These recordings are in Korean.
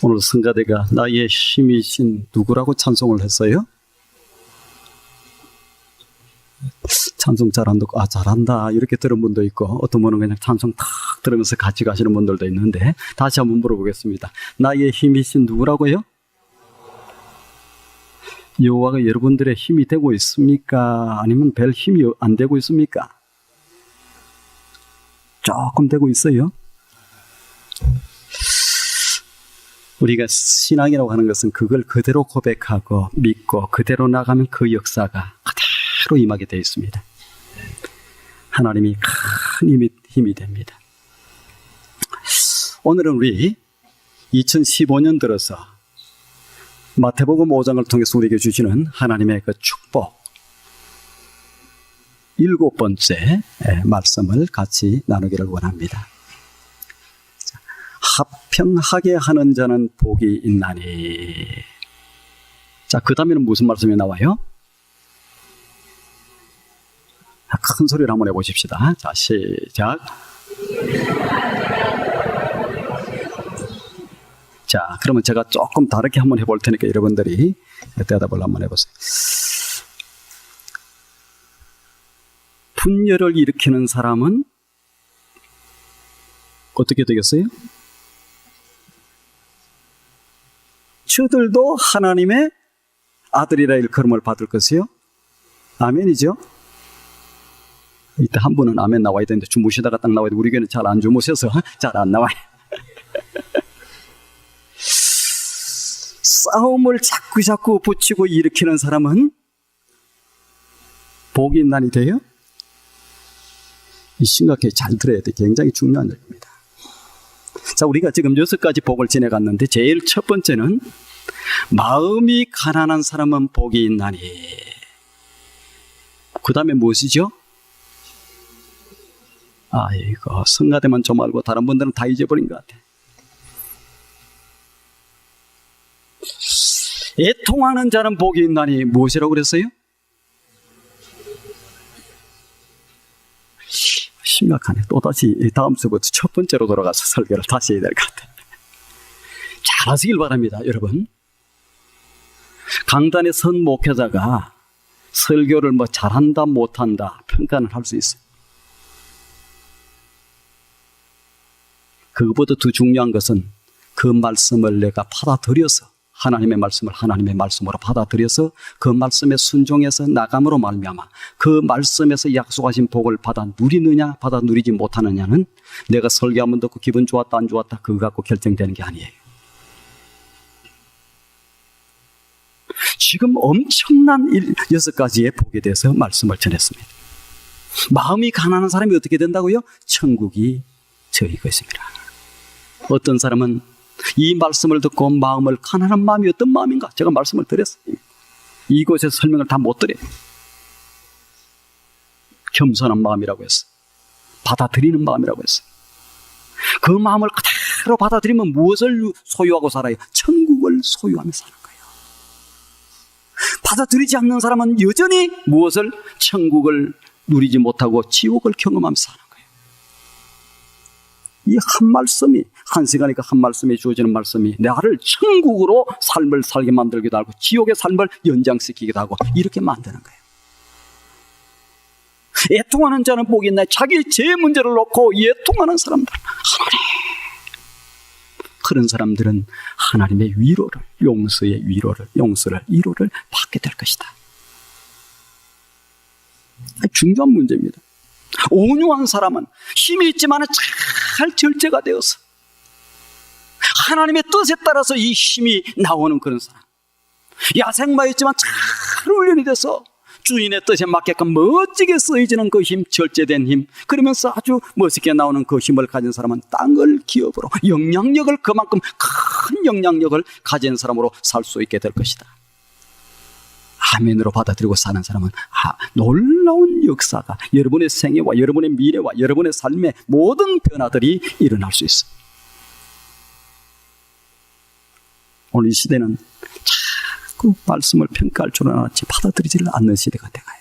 오늘 성가대가 나의 힘이신 누구라고 찬송을 했어요? 찬송 잘한다, 잘한다 이렇게 들은 분도 있고, 어떤 분은 그냥 찬송 탁 들으면서 같이 가시는 분들도 있는데, 다시 한번 물어보겠습니다. 나의 힘이신 누구라고요? 여호와가 여러분들의 힘이 되고 있습니까? 아니면 별 힘이 안 되고 있습니까? 조금 되고 있어요. 우리가 신앙이라고 하는 것은 그걸 그대로 고백하고 믿고 그대로 나가면 그 역사가 그대로 임하게 되어 있습니다. 하나님이 큰 힘이 됩니다. 오늘은 우리 2015년 들어서 마태복음 5장을 통해서 우리에게 주시는 하나님의 그 축복 7번째 말씀을 같이 나누기를 원합니다. 합평하게 하는 자는 복이 있나니. 자, 그 다음에는 무슨 말씀이 나와요? 큰 소리를 한번 해보십시다. 자, 시작. 자, 그러면 제가 조금 다르게 한번 해볼 테니까 여러분들이 대답을 한번 해보세요. 분열을 일으키는 사람은 어떻게 되겠어요? 저들도 하나님의 아들이라 일컬음을 받을 것이요. 아멘이죠? 이때 한 분은 아멘 나와야 되는데 주무시다가 딱 나와야 돼. 우리 교회는 잘 안 주무셔서 잘 안 나와요. 싸움을 자꾸 붙이고 일으키는 사람은 복이 있나니 돼요? 심각하게 잘 들어야 돼. 굉장히 중요한 얘기입니다. 자, 우리가 지금 6가지 복을 지내갔는데 제일 첫 번째는 마음이 가난한 사람은 복이 있나니. 그 다음에 무엇이죠? 이거 성가대만 좀 알고 다른 분들은 다 잊어버린 것 같아. 애통하는 자는 복이 있나니. 무엇이라고 그랬어요? 심각하네. 또다시 다음 주부터 첫 번째로 돌아가서 설교를 다시 해야 될 것 같아요. 잘 하시길 바랍니다, 여러분. 강단의 선 목회자가 설교를 잘한다 못한다 평가는 할 수 있어요. 그것보다 더 중요한 것은 그 말씀을 내가 받아들여서 하나님의 말씀을 하나님의 말씀으로 받아들여서 그 말씀에 순종해서 나감으로 말미암아 그 말씀에서 약속하신 복을 받아 누리느냐 받아 누리지 못하느냐는 내가 설교 한번 듣고 기분 좋았다 안 좋았다 그거 갖고 결정되는 게 아니에요. 지금 엄청난 6가지의 복에 대해서 말씀을 전했습니다. 마음이 가난한 사람이 어떻게 된다고요? 천국이 저희 것입니다. 어떤 사람은 이 말씀을 듣고 마음을 가난한 마음이 어떤 마음인가? 제가 말씀을 드렸어요. 이곳에서 설명을 다 못 드려요. 겸손한 마음이라고 했어요. 받아들이는 마음이라고 했어요. 그 마음을 그대로 받아들이면 무엇을 소유하고 살아요? 천국을 소유하며 사는 거예요. 받아들이지 않는 사람은 여전히 무엇을? 천국을 누리지 못하고 지옥을 경험하며 사는 거예요. 이 한 말씀이, 한 시간이니까 한 말씀이 주어지는 말씀이 나를 천국으로 삶을 살게 만들기도 하고 지옥의 삶을 연장시키기도 하고 이렇게 만드는 거예요. 애통하는 자는 복이 있나요? 자기 제 문제를 놓고 애통하는 사람들, 하나님, 그런 사람들은 하나님의 위로를, 용서의 위로를, 용서를, 위로를 받게 될 것이다. 중요한 문제입니다. 온유한 사람은 힘이 있지만 잘 절제가 되어서 하나님의 뜻에 따라서 이 힘이 나오는 그런 사람. 야생마였지만 잘 훈련이 돼서 주인의 뜻에 맞게끔 멋지게 쓰여지는 그 힘, 절제된 힘, 그러면서 아주 멋있게 나오는 그 힘을 가진 사람은 땅을 기업으로 영향력을, 그만큼 큰 영향력을 가진 사람으로 살 수 있게 될 것이다. 아멘으로 받아들이고 사는 사람은 놀라운 역사가 여러분의 생애와 여러분의 미래와 여러분의 삶의 모든 변화들이 일어날 수 있어요. 오늘 이 시대는 자꾸 말씀을 평가할 줄 알았지 받아들이지를 않는 시대가 돼가요.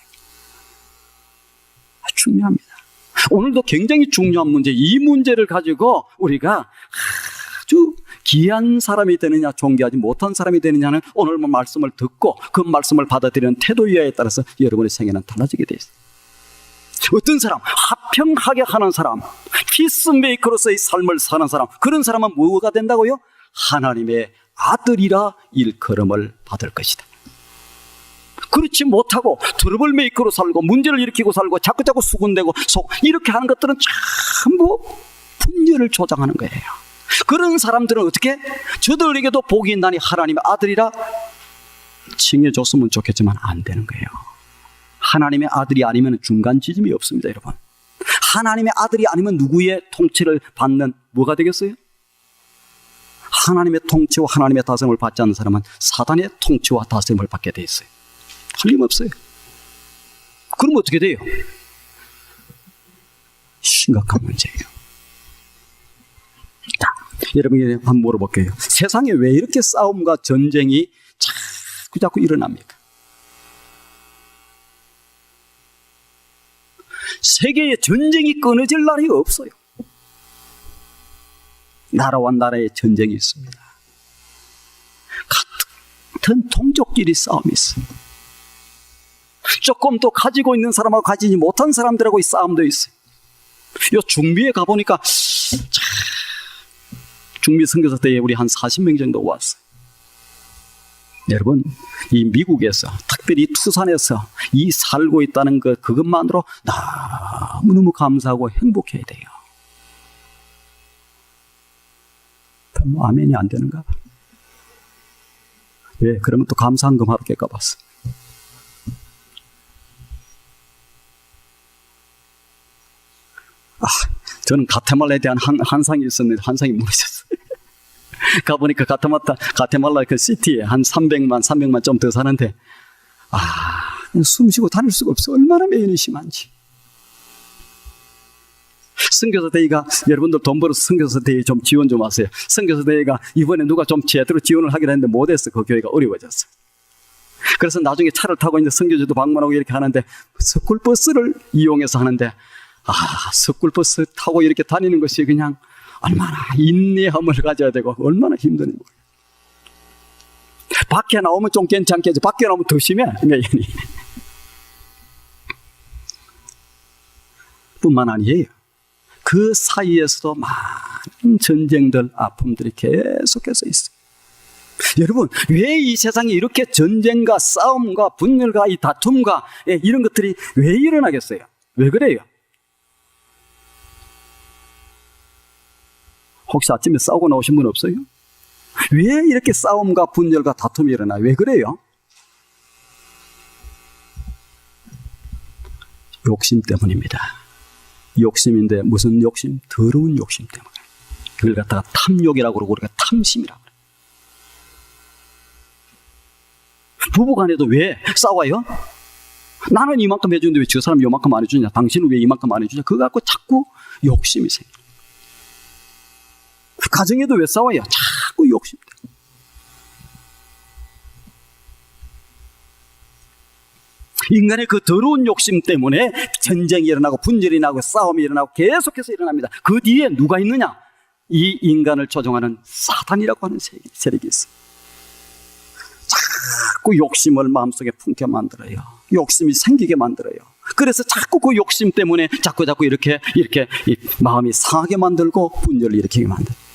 중요합니다. 오늘도 굉장히 중요한 문제, 이 문제를 가지고 우리가 아주 귀한 사람이 되느냐 존귀하지 못한 사람이 되느냐는 오늘 말씀을 듣고 그 말씀을 받아들이는 태도에 따라서 여러분의 생애는 달라지게 되어 있어요. 어떤 사람, 화평하게 하는 사람, 피스메이커로서의 삶을 사는 사람, 그런 사람은 뭐가 된다고요? 하나님의 아들이라 일컬음을 받을 것이다. 그렇지 못하고 트러블 메이커로 살고 문제를 일으키고 살고 자꾸자꾸 수군대고 이렇게 하는 것들은 전부 분열을 조장하는 거예요. 그런 사람들은 어떻게? 저들에게도 복이 있나니 하나님의 아들이라 칭해줬으면 좋겠지만 안 되는 거예요. 하나님의 아들이 아니면 중간 지점이 없습니다, 여러분. 하나님의 아들이 아니면 누구의 통치를 받는 뭐가 되겠어요? 하나님의 통치와 하나님의 다스림을 받지 않는 사람은 사단의 통치와 다스림을 받게 돼 있어요. 틀림없어요. 그럼 어떻게 돼요? 심각한 문제예요. 자, 여러분에게 한번 물어볼게요. 세상에 왜 이렇게 싸움과 전쟁이 자꾸 일어납니까? 세계에 전쟁이 끊어질 날이 없어요. 나라와 나라의 전쟁이 있습니다. 같은 동족끼리 싸움이 있어요. 조금 더 가지고 있는 사람하고 가지지 못한 사람들하고 이 싸움도 있어요. 요 중미에 가보니까 중미 선교사 때에 우리 한 40명 정도 왔어요. 여러분, 이 미국에서 특별히 투산에서 이 살고 있다는 그것만으로 너무너무 감사하고 행복해야 돼요. 별로 아멘이 안 되는가 봐. 왜? 그러면 또 감사한 금 하루 깰까봤어. 저는 가테말라에 대한 환상이 있었는데 환상이 무너졌어요. 가보니까 가테말라 그 시티에 한 300만 좀 더 사는데 숨 쉬고 다닐 수가 없어. 얼마나 매연이 심한지. 선교사 대회가 여러분들 돈 벌어서 선교사 대회 좀 지원 좀 하세요. 선교사 대회가 이번에 누가 좀 제대로 지원을 하기로 했는데 못했어. 그 교회가 어려워졌어. 그래서 나중에 차를 타고 이제 선교지도 방문하고 이렇게 하는데 스쿨버스를 이용해서 하는데 스쿨버스 타고 이렇게 다니는 것이 그냥 얼마나 인내함을 가져야 되고 얼마나 힘든 거예요. 밖에 나오면 좀 괜찮겠지. 밖에 나오면 더 심해. 매연이. 뿐만 아니에요. 그 사이에서도 많은 전쟁들, 아픔들이 계속해서 있어요. 여러분, 왜 이 세상에 이렇게 전쟁과 싸움과 분열과 이 다툼과 이런 것들이 왜 일어나겠어요? 왜 그래요? 혹시 아침에 싸우고 나오신 분 없어요? 왜 이렇게 싸움과 분열과 다툼이 일어나요? 왜 그래요? 욕심 때문입니다. 욕심인데 무슨 욕심? 더러운 욕심 때문에. 그걸 갖다가 탐욕이라고 그러고 우리가 탐심이라고 그래요. 부부간에도 왜 싸워요? 나는 이만큼 해주는데 왜 저 사람이 이만큼 안 해주냐? 당신은 왜 이만큼 안 해주냐? 그거 갖고 자꾸 욕심이 생겨요. 가정에도 왜 싸워요? 자꾸 욕심 때문에. 인간의 그 더러운 욕심 때문에 전쟁이 일어나고 분열이 나고 싸움이 일어나고 계속해서 일어납니다. 그 뒤에 누가 있느냐? 이 인간을 조종하는 사단이라고 하는 세력이 있어요. 자꾸 욕심을 마음속에 품게 만들어요. 욕심이 생기게 만들어요. 그래서 자꾸 그 욕심 때문에 자꾸 이렇게 마음이 상하게 만들고 분열을 일으키게 만들어요.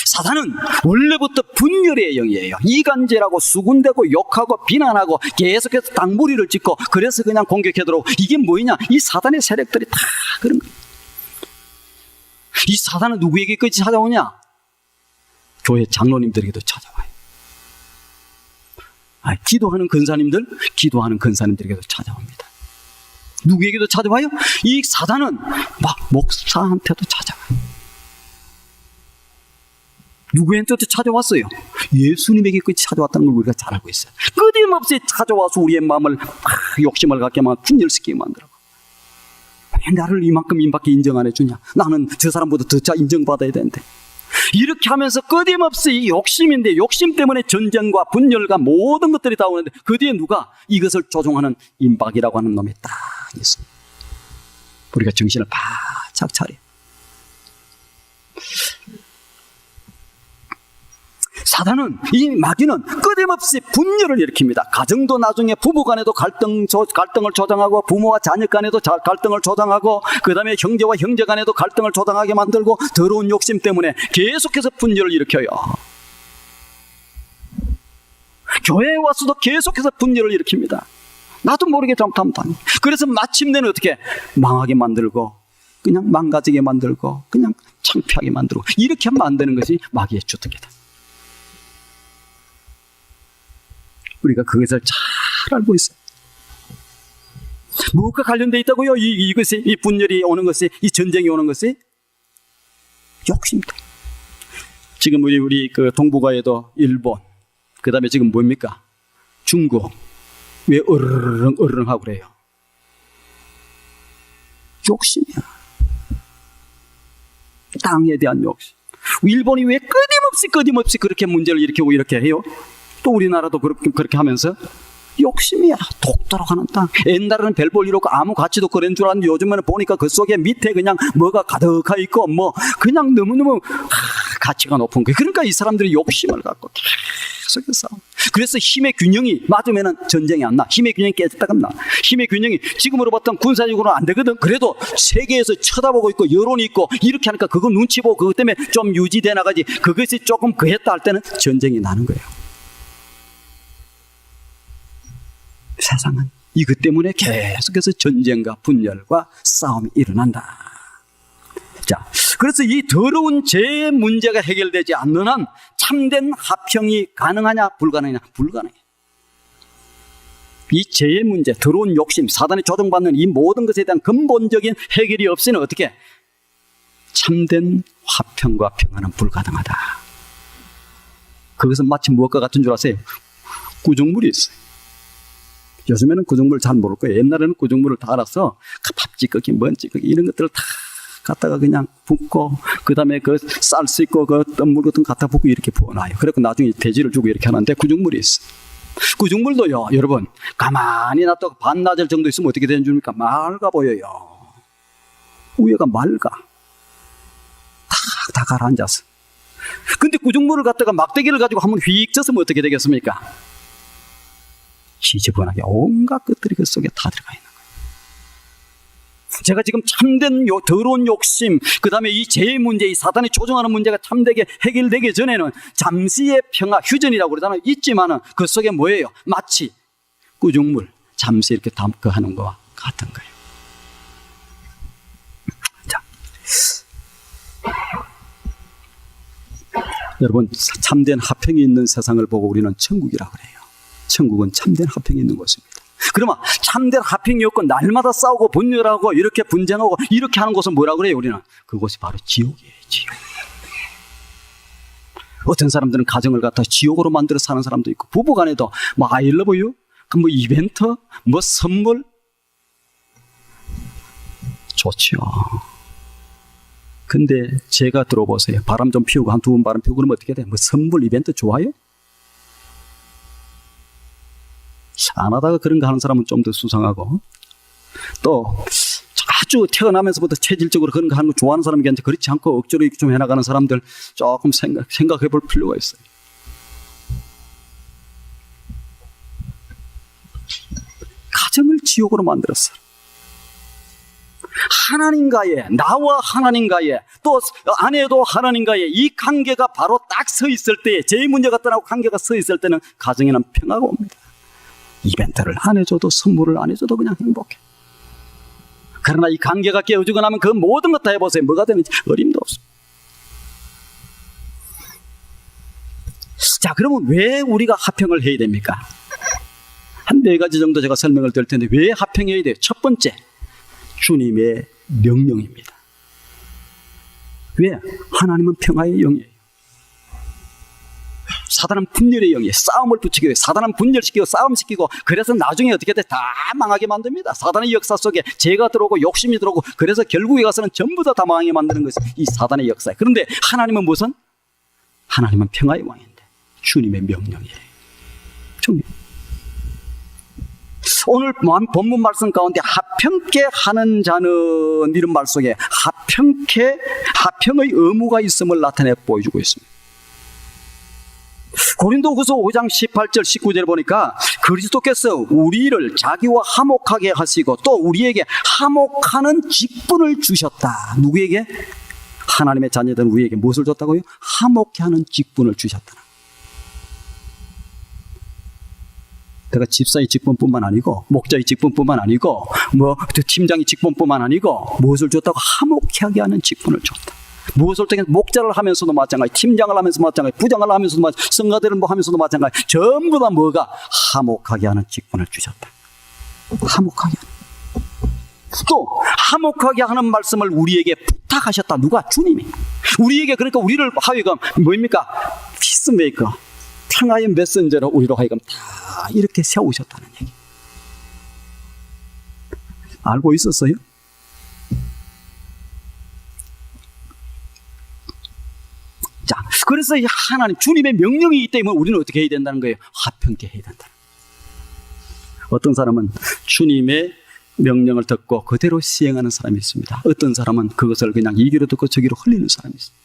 사단은 원래부터 분열의 영이에요. 이간질하고 수군대고 욕하고 비난하고 계속해서 닭무리를 짓고 그래서 그냥 공격해들어오고 이게 뭐냐? 이 사단의 세력들이 다 그런 거예요. 이 사단은 누구에게까지 찾아오냐? 교회 장로님들에게도 찾아와요. 기도하는 근사님들에게도 찾아옵니다. 누구에게도 찾아와요? 이 사단은 막 목사한테도 찾아와요. 누구한테도 찾아왔어요? 예수님에게까지 찾아왔다는 걸 우리가 잘 알고 있어요. 끊임없이 찾아와서 우리의 마음을 욕심을 갖게 분열시키게 만들어. 왜 나를 이만큼 인밖에 인정 안 해주냐? 나는 저 사람보다 더 인정받아야 되는데. 이렇게 하면서 끊임없이 이 욕심인데 욕심 때문에 전쟁과 분열과 모든 것들이 다 오는데 그 뒤에 누가 이것을 조종하는 임박이라고 하는 놈이 딱 있습니다. 우리가 정신을 바짝 차려. 사단은, 이 마귀는 끊임없이 분열을 일으킵니다. 가정도 나중에 부부 간에도 갈등을 조장하고, 부모와 자녀 간에도 갈등을 조장하고, 그 다음에 형제와 형제 간에도 갈등을 조장하게 만들고, 더러운 욕심 때문에 계속해서 분열을 일으켜요. 교회에 와서도 계속해서 분열을 일으킵니다. 나도 모르게 잘못하면. 그래서 마침내는 어떻게 망하게 만들고, 그냥 망가지게 만들고, 그냥 창피하게 만들고, 이렇게 만드는 것이 마귀의 주특기다. 우리가 그것을 잘 알고 있어요. 무엇과 관련되어 있다고요? 이것이, 이 분열이 오는 것이, 이 전쟁이 오는 것이 욕심이다. 지금 우리 그 동북아에도 일본, 그 다음에 지금 뭡니까? 중국. 왜 어르렁 하고 그래요? 욕심이야. 땅에 대한 욕심. 일본이 왜 끊임없이 그렇게 문제를 일으키고 이렇게 해요? 또 우리나라도 그렇게 하면서 욕심이야. 독도로 가는 땅. 옛날에는 별 볼 일 없고 아무 가치도 그런 줄 알았는데 요즘에는 보니까 그 속에 밑에 그냥 뭐가 가득하 있고 뭐 그냥 너무너무 가치가 높은 거예요. 그러니까 이 사람들이 욕심을 갖고 계속해서 싸워. 그래서 힘의 균형이 맞으면 전쟁이 안 나. 힘의 균형이 깨졌다가 나. 힘의 균형이 지금으로 봤던 군사적으로는 안 되거든. 그래도 세계에서 쳐다보고 있고 여론이 있고 이렇게 하니까 그거 눈치 보고 그것 때문에 좀 유지돼 나가지. 그것이 조금 그했다 할 때는 전쟁이 나는 거예요. 세상은 이것 때문에 계속해서 전쟁과 분열과 싸움이 일어난다. 자, 그래서 이 더러운 죄의 문제가 해결되지 않는 한 참된 화평이 가능하냐 불가능하냐? 불가능해. 이 죄의 문제, 더러운 욕심, 사단이 조종받는 이 모든 것에 대한 근본적인 해결이 없이는 어떻게? 참된 화평과 평안은 불가능하다. 그것은 마치 무엇과 같은 줄 아세요? 구정물이 있어요. 요즘에는 구정물 잘 모를 거예요. 옛날에는 구정물을 다 알아서 밥 찌꺼기, 먼 찌꺼기 이런 것들을 다 갖다가 그냥 붓고 그 다음에 그 쌀 수 있고 그 물 같은 거 갖다 붓고 이렇게 부어놔요. 그래서 나중에 돼지를 주고 이렇게 하는데 구정물이 있어. 구정물도요, 여러분 가만히 놔둬 반나절 정도 있으면 어떻게 되는 줄 압니까? 맑아 보여요. 위에가 맑아. 다 가라앉았어. 근데 구정물을 갖다가 막대기를 가지고 한번 휙 쳤으면 어떻게 되겠습니까? 지저분하게 온갖 것들이 그 속에 다 들어가 있는 거예요. 제가 지금 참된 더러운 욕심, 그 다음에 이 죄의 문제, 이 사단이 조종하는 문제가 참되게 해결되기 전에는 잠시의 평화, 휴전이라고 그러잖아요. 있지만은 그 속에 뭐예요? 마치 구정물, 잠시 이렇게 담그하는 거와 같은 거예요. 자, 여러분 참된 화평이 있는 세상을 보고 우리는 천국이라고 그래요. 천국은 참된 화평이 있는 곳입니다. 그러면 참된 화평이 없고 날마다 싸우고 분열하고 이렇게 분쟁하고 이렇게 하는 곳은 뭐라고 그래요? 우리는 그곳이 바로 지옥이에요. 지옥. 어떤 사람들은 가정을 갖다 지옥으로 만들어 사는 사람도 있고 부부간에도 뭐 I love you, 뭐 이벤트, 뭐 선물 좋죠. 근데 제가 들어보세요. 바람 좀 피우고 한 두 번 바람 피우고 그러면 어떻게 돼? 뭐 선물 이벤트 좋아요? 안 하다가 그런 거 하는 사람은 좀 더 수상하고 또 아주 태어나면서부터 체질적으로 그런 거 하는 거 좋아하는 사람이 괜찮지 그렇지 않고 억지로 좀 해나가는 사람들 조금 생각해 볼 필요가 있어요. 가정을 지옥으로 만들었어요. 하나님과의, 나와 하나님과의, 또 아내도 하나님과의 이 관계가 바로 딱 서 있을 때, 제 문제가 떠나고 관계가 서 있을 때는 가정에는 평화가 옵니다. 이벤트를 안 해줘도 선물을 안 해줘도 그냥 행복해. 그러나 이 관계가 깨어지고 나면 그 모든 것 다 해보세요. 뭐가 되는지 어림도 없습니다. 자, 그러면 왜 우리가 화평을 해야 됩니까? 한 4가지 정도 제가 설명을 드릴 텐데 왜 화평해야 돼요? 첫 번째, 주님의 명령입니다. 왜? 하나님은 평화의 영이에요. 사단은 분열의 영이에요. 싸움을 부추겨요. 사단은 분열시키고 싸움시키고 그래서 나중에 어떻게 돼? 다 망하게 만듭니다. 사단의 역사 속에 죄가 들어오고 욕심이 들어오고 그래서 결국에 가서는 전부 다 망하게 만드는 것이 이 사단의 역사예요. 그런데 하나님은 무슨? 하나님은 평화의 왕인데 주님의 명령이에요. 주님. 오늘 본문 말씀 가운데 화평케 하는 자는 이런 말 속에 화평의 의무가 있음을 나타내 보여주고 있습니다. 고린도후서 5장 18절 19절 보니까 그리스도께서 우리를 자기와 화목하게 하시고 또 우리에게 화목하는 직분을 주셨다. 누구에게? 하나님의 자녀된 우리에게 무엇을 줬다고요? 화목케 하는 직분을 주셨다. 그러니까 집사의 직분뿐만 아니고 목자의 직분뿐만 아니고 팀장의 직분뿐만 아니고 무엇을 줬다고? 화목케 하게 하는 직분을 줬다. 무엇을 통해 목자를 하면서도 마찬가지, 팀장을 하면서도 마찬가지, 부장을 하면서도 마찬가지, 성가대를 하면서도 마찬가지, 전부 다 뭐가? 화목하게 하는 직분을 주셨다. 화목하게 하는. 또 화목하게 하는 말씀을 우리에게 부탁하셨다. 누가? 주님이. 우리에게, 그러니까 우리를 하여금 뭡니까? 피스메이커, 평화의 메신저로 우리로 하여금 다 이렇게 세우셨다는 얘기. 알고 있었어요? 자, 그래서 이 하나님, 주님의 명령이기 때문에 우리는 어떻게 해야 된다는 거예요? 화평케 해야 된다. 어떤 사람은 주님의 명령을 듣고 그대로 시행하는 사람이 있습니다. 어떤 사람은 그것을 그냥 이기로 듣고 저기로 흘리는 사람이 있습니다.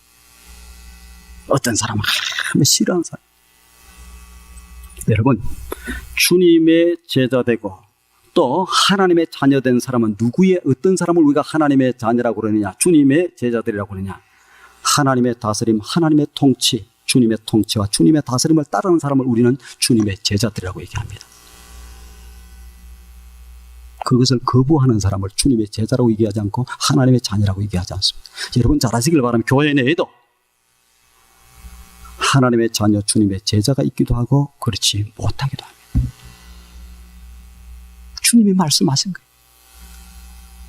어떤 사람은 싫어하는 사람. 여러분, 주님의 제자 되고 또 하나님의 자녀된 사람은 누구의, 어떤 사람을 우리가 하나님의 자녀라고 그러느냐, 주님의 제자들이라고 그러느냐? 하나님의 다스림, 하나님의 통치, 주님의 통치와 주님의 다스림을 따르는 사람을 우리는 주님의 제자들이라고 얘기합니다. 그것을 거부하는 사람을 주님의 제자라고 얘기하지 않고 하나님의 자녀라고 얘기하지 않습니다. 여러분 잘 아시길 바라면 교회 내에도 하나님의 자녀, 주님의 제자가 있기도 하고 그렇지 못하기도 합니다. 주님이 말씀하신 거예요.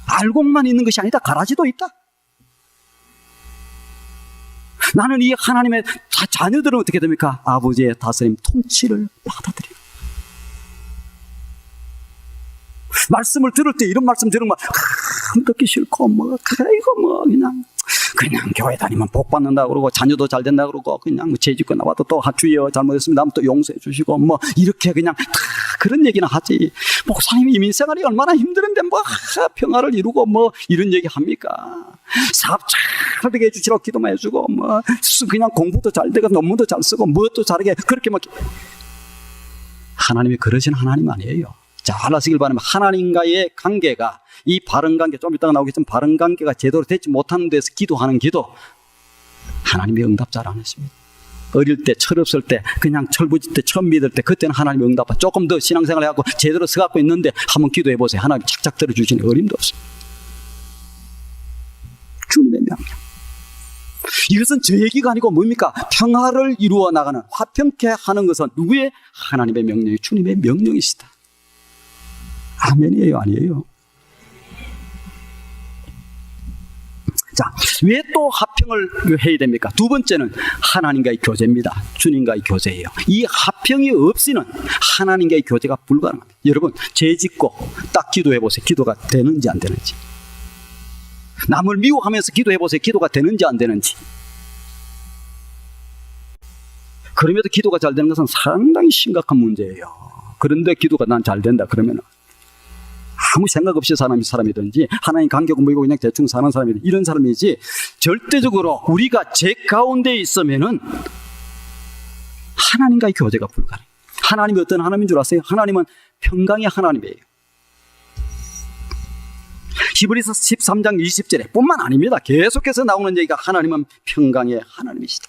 알고만 있는 것이 아니다. 가라지도 있다. 나는 이 하나님의 자녀들은 어떻게 됩니까? 아버지의 다스림, 통치를 받아들여요. 말씀을 들을 때 이런 말씀 들으면 듣기 싫고 이거 그냥 교회 다니면 복 받는다 그러고 자녀도 잘 된다 그러고 그냥 죄짓고 나와도 또 주여 잘못했습니다 하면 또 용서해 주시고 이렇게 그냥 다 그런 얘기는 하지. 목사님이 이민생활이 얼마나 힘드는데 평화를 이루고 이런 얘기 합니까? 사업 잘 되게 해주시라고 기도만 해주고 그냥 공부도 잘 되고 논문도 잘 쓰고 무엇도 잘하게 그렇게 하나님이 그러신 하나님 아니에요. 잘 아시길 바라면 하나님과의 관계가, 이 바른 관계, 좀 이따가 나오겠지만 바른 관계가 제대로 되지 못하는 데서 기도하는 기도, 하나님이 응답 잘 안 하십니다. 어릴 때, 철없을 때, 그냥 철부지 때, 처음 믿을 때, 그때는 하나님이 응답하. 조금 더 신앙생활 해갖고 제대로 서갖고 있는데 한번 기도해 보세요. 하나님 착착 들어주시니 어림도 없습니다. 주님의 명령. 이것은 저 얘기가 아니고 뭡니까? 평화를 이루어 나가는, 화평케 하는 것은 누구의? 하나님의 명령이, 주님의 명령이시다. 아멘이에요, 아니에요? 자, 왜 또 화평을 해야 됩니까? 두 번째는 하나님과의 교제입니다. 주님과의 교제예요. 이 화평이 없이는 하나님과의 교제가 불가능합니다. 여러분, 죄 짓고 딱 기도해 보세요. 기도가 되는지 안 되는지. 남을 미워하면서 기도해 보세요. 기도가 되는지 안 되는지. 그럼에도 기도가 잘 되는 것은 상당히 심각한 문제예요. 그런데 기도가 난 잘 된다 그러면 아무 생각 없이 사는 사람이든지 하나님 관계 공부이고 그냥 대충 사는 사람이든지 이런 사람이지, 절대적으로 우리가 죄 가운데 있으면은 하나님과의 교제가 불가능해요. 하나님이 어떤 하나님인 줄 아세요? 하나님은 평강의 하나님이에요. 히브리서 13장 20절에 뿐만 아닙니다. 계속해서 나오는 얘기가 하나님은 평강의 하나님이시다.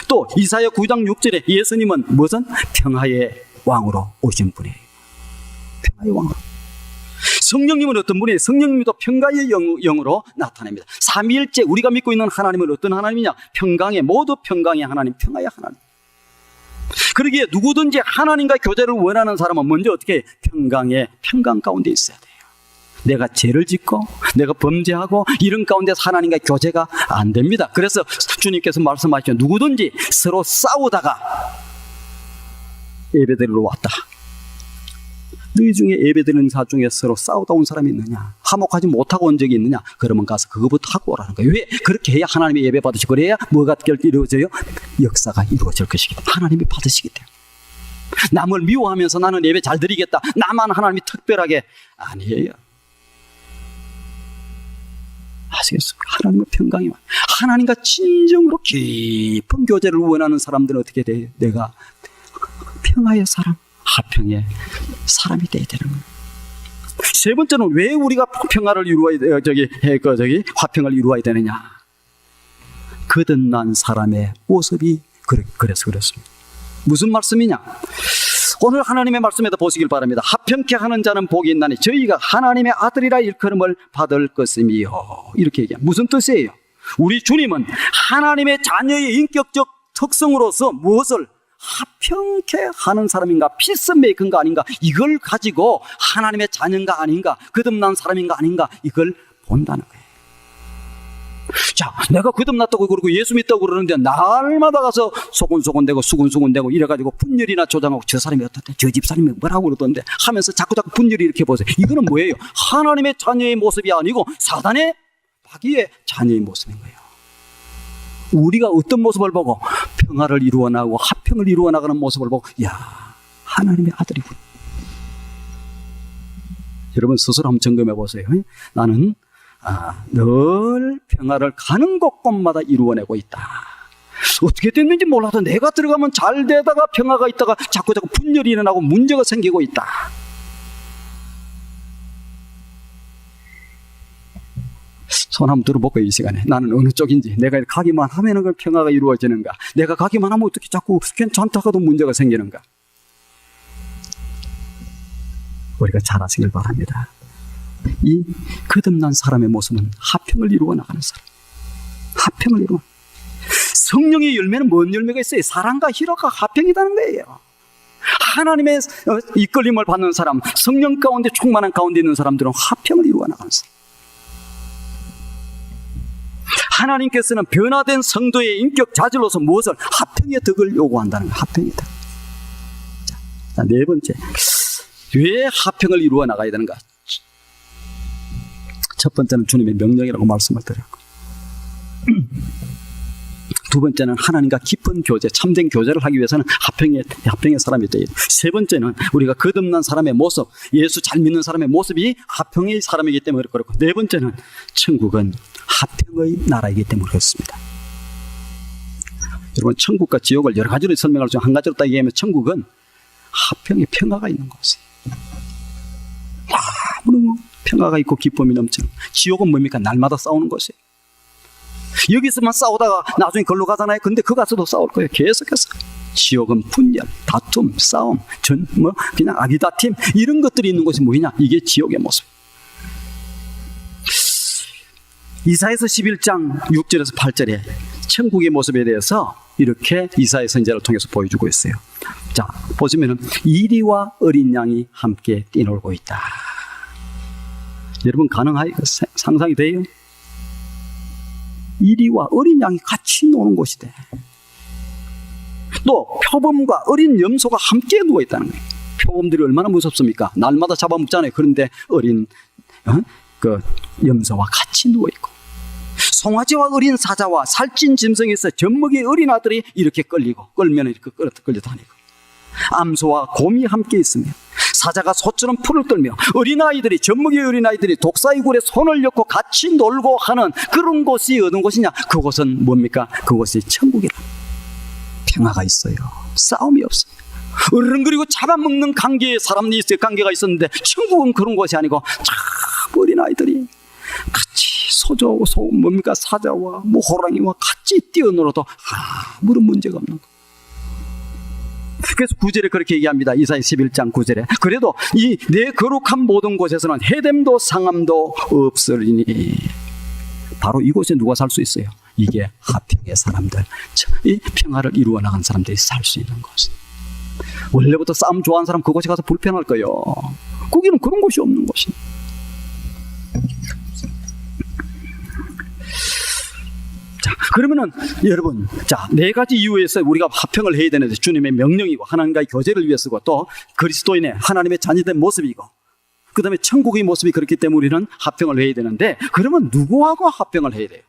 또 이사야 9장 6절에 예수님은 무슨? 평화의 왕으로 오신 분이에요. 평화의 왕으로. 성령님은 어떤 분이에요? 성령님도 평강의 영으로 나타납니다. 삼위일체 우리가 믿고 있는 하나님은 어떤 하나님이냐? 평강의, 모두 평강의 하나님, 평화의 하나님. 그러기에 누구든지 하나님과 교제를 원하는 사람은 먼저 어떻게 해요? 평강 가운데 있어야 돼요. 내가 죄를 짓고 내가 범죄하고 이런 가운데서 하나님과 교제가 안 됩니다. 그래서 주님께서 말씀하시죠. 누구든지 서로 싸우다가 예배드리러 왔다. 너희 중에 예배드리는 자 중에 서로 싸우다 온 사람이 있느냐? 화목하지 못하고 온 적이 있느냐? 그러면 가서 그거부터 하고 오라는 거예요. 왜? 그렇게 해야 하나님의 예배 받으시고 그래야 뭐가 이루어져요? 역사가 이루어질 것이기 때문에. 하나님이 받으시기 때문에. 남을 미워하면서 나는 예배 잘 드리겠다, 나만 하나님이 특별하게, 아니에요. 아시겠습니까? 하나님의 평강이 하나님과 진정으로 깊은 교제를 원하는 사람들은 어떻게 돼? 내가 평화의 사람, 화평의 사람이 돼야 되는 거예요. 세 번째는 왜 우리가 평화를 이루어야 화평을 이루어야 되느냐? 거듭난 사람의 모습이 그래서 그렇습니다. 무슨 말씀이냐? 오늘 하나님의 말씀에도 보시길 바랍니다. 화평케 하는 자는 복이 있나니 저희가 하나님의 아들이라 일컬음을 받을 것임이요. 이렇게 얘기합니다. 무슨 뜻이에요? 우리 주님은 하나님의 자녀의 인격적 특성으로서 무엇을 화평케 하는 사람인가, 피스메이커인가 아닌가, 이걸 가지고 하나님의 자녀인가 아닌가, 거듭난 사람인가 아닌가, 이걸 본다는 거예요. 자, 내가 거듭났다고 그러고 예수 믿다고 그러는데 날마다 가서 소곤소곤대고 수군수군대고 이래가지고 분열이나 조장하고 저 사람이 어떻대, 저 집 사람이 뭐라고 그러던데 하면서 자꾸 분열이 이렇게 보세요. 이거는 뭐예요? 하나님의 자녀의 모습이 아니고 사단의 마귀의 자녀의 모습인 거예요. 우리가 어떤 모습을 보고 평화를 이루어 나가고 화평을 이루어 나가는 모습을 보고, 야, 하나님의 아들이군. 여러분 스스로 한번 점검해 보세요. 나는 늘 평화를 가는 곳곳마다 이루어내고 있다. 어떻게 됐는지 몰라도 내가 들어가면 잘 되다가 평화가 있다가 자꾸 분열이 일어나고 문제가 생기고 있다. 손 한번 들어볼까요? 이 시간에 나는 어느 쪽인지, 내가 가기만 하면 그 평화가 이루어지는가, 내가 가기만 하면 어떻게 자꾸 괜찮다가도 문제가 생기는가. 우리가 잘 아시길 바랍니다. 이 거듭난 사람의 모습은 화평을 이루어 나가는 사람, 화평을 이루어. 성령의 열매는 뭔 열매가 있어요? 사랑과 희락과 화평이라는 거예요. 하나님의 이끌림을 받는 사람, 성령 가운데 충만한 가운데 있는 사람들은 화평을 이루어 나가는 사람. 하나님께서는 변화된 성도의 인격 자질로서 무엇을? 화평의 덕을 요구한다는 거예요. 화평의 덕. 자, 네 번째, 왜 화평을 이루어 나가야 되는가? 첫 번째는 주님의 명령이라고 말씀을 드렸고, 두 번째는 하나님과 깊은 교제, 참된 교제를 하기 위해서는 화평의 사람이 되어야 돼요. 세 번째는 우리가 거듭난 사람의 모습, 예수 잘 믿는 사람의 모습이 화평의 사람이기 때문에 그렇고, 네 번째는 천국은 화평의 나라이기 때문에 그렇습니다. 여러분, 천국과 지옥을 여러 가지로 설명할 중 한 가지로 딱 얘기하면 천국은 화평의 평화가 있는 곳이에요. 아무런 평화가 있고 기쁨이 넘치는. 지옥은 뭡니까? 날마다 싸우는 것이에요. 여기서만 싸우다가 나중에 걸로 가잖아요. 근데 그 가서도 싸울 거예요. 계속해서. 지옥은 분열, 다툼, 싸움, 그냥 아기다팀, 이런 것들이 있는 곳이 뭐냐? 이게 지옥의 모습. 이사야서 11장 6절에서 8절에 천국의 모습에 대해서 이렇게 이사야 선지자를 통해서 보여주고 있어요. 자, 보시면은 이리와 어린 양이 함께 뛰놀고 있다. 여러분, 가능하요? 상상이 돼요? 이리와 어린 양이 같이 노는 곳이 돼. 또 표범과 어린 염소가 함께 누워 있다는 거예요. 표범들이 얼마나 무섭습니까? 날마다 잡아먹잖아요. 그런데 어린 그 염소와 같이 누워 있고, 송아지와 어린 사자와 살찐 짐승에서 젖먹이 어린 아들이 이렇게 끌면 이렇게 끌려 다니고, 암소와 곰이 함께 있으며 사자가 소처럼 풀을 떨며 어린아이들이, 젖먹이 어린아이들이 독사의 굴에 손을 넣고 같이 놀고 하는 그런 곳이 어떤 곳이냐? 그곳은 뭡니까? 그곳이 천국이라. 평화가 있어요. 싸움이 없어요. 어른그리고 잡아먹는 관계가 있었는데, 천국은 그런 곳이 아니고 참 어린아이들이 같이 사자와 호랑이와 같이 뛰어놀아도 아무런 문제가 없는 거. 그래서 9절에 그렇게 얘기합니다. 이사야 11장 9절에 그래도 이 내 거룩한 모든 곳에서는 해됨도 상함도 없으리니. 바로 이곳에 누가 살 수 있어요? 이게 화평의 사람들, 이 평화를 이루어 나간 사람들이 살 수 있는 곳. 원래부터 싸움 좋아하는 사람 그곳에 가서 불편할 거예요. 거기는 그런 곳이 없는 곳이. 자, 그러면은 여러분, 자, 네 가지 이유에서 우리가 화평을 해야 되는데, 주님의 명령이고 하나님과의 교제를 위해서고 또 그리스도인의 하나님의 자녀된 모습이고, 그 다음에 천국의 모습이 그렇기 때문에 우리는 화평을 해야 되는데, 그러면 누구하고 화평을 해야 돼요?